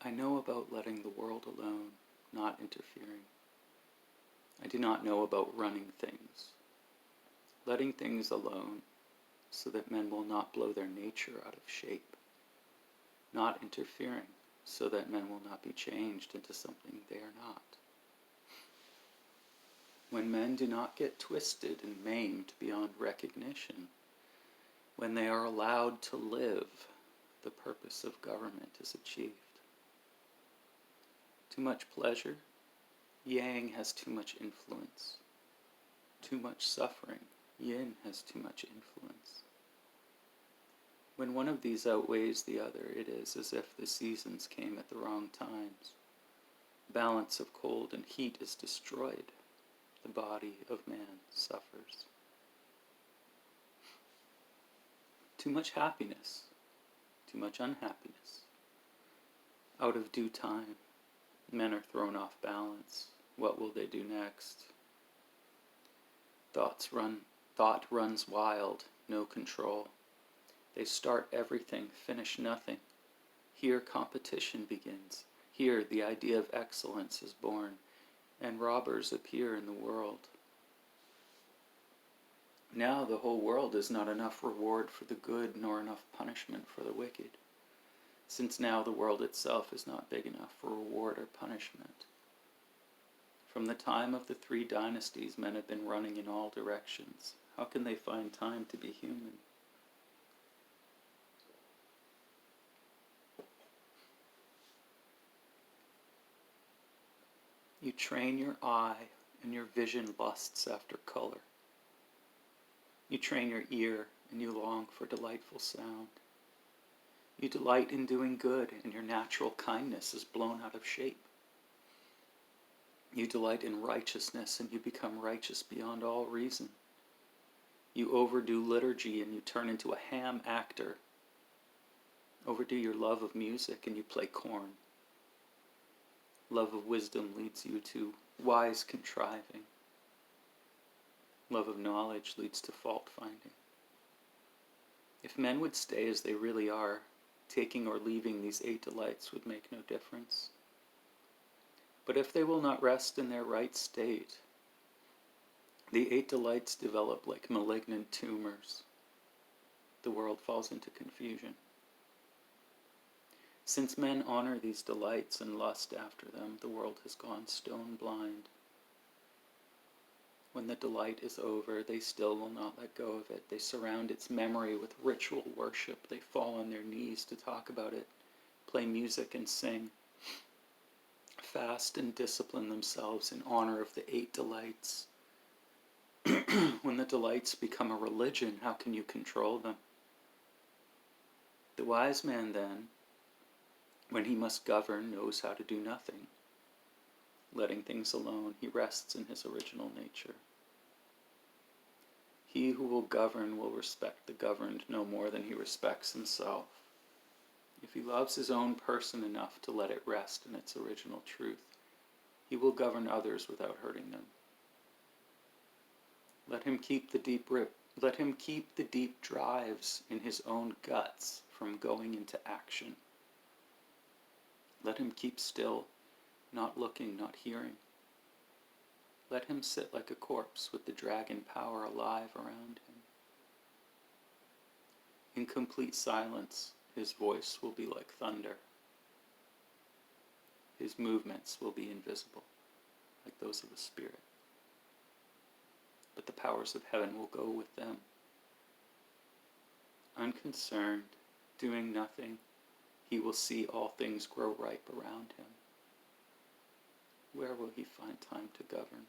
I know about letting the world alone, not interfering. I do not know about running things, letting things alone so that men will not blow their nature out of shape, not interfering so that men will not be changed into something they are not. When men do not get twisted and maimed beyond recognition, when they are allowed to live, the purpose of government is achieved. Too much pleasure, yang has too much influence. Too much suffering, yin has too much influence. When one of these outweighs the other, it is as if the seasons came at the wrong times. Balance of cold and heat is destroyed. The body of man suffers. Too much happiness, too much unhappiness. Out of due time, men are thrown off balance. What will they do next? Thought runs wild, no control. They start everything, finish nothing. Here competition begins. Here the idea of excellence is born, and robbers appear in the world. Now the whole world is not enough reward for the good, nor enough punishment for the wicked, since now the world itself is not big enough for reward or punishment. From the time of the 3 dynasties, men have been running in all directions. How can they find time to be human? You train your eye, and your vision lusts after color. You train your ear, and you long for delightful sound. You delight in doing good, and your natural kindness is blown out of shape. You delight in righteousness, and you become righteous beyond all reason. You overdo liturgy, and you turn into a ham actor. Overdo your love of music, and you play corn. Love of wisdom leads you to wise contriving. Love of knowledge leads to fault finding. If men would stay as they really are, taking or leaving these 8 delights would make no difference. But if they will not rest in their right state, the 8 delights develop like malignant tumors. The world falls into confusion. Since men honor these delights and lust after them, the world has gone stone blind. When the delight is over, they still will not let go of it. They surround its memory with ritual worship. They fall on their knees to talk about it, play music and sing, fast and discipline themselves in honor of the 8 delights. When the delights become a religion, how can you control them? The wise man then, when he must govern, knows how to do nothing. Letting things alone, he rests in his original nature. He who will govern will respect the governed no more than he respects himself. If he loves his own person enough to let it rest in its original truth, he will govern others without hurting them. Let him keep the deep drives in his own guts from going into action. Let him keep still, not looking, not hearing. Let him sit like a corpse with the dragon power alive around him. In complete silence, his voice will be like thunder. His movements will be invisible, like those of a spirit. But the powers of heaven will go with them. Unconcerned, doing nothing, he will see all things grow ripe around him. Where will he find time to govern?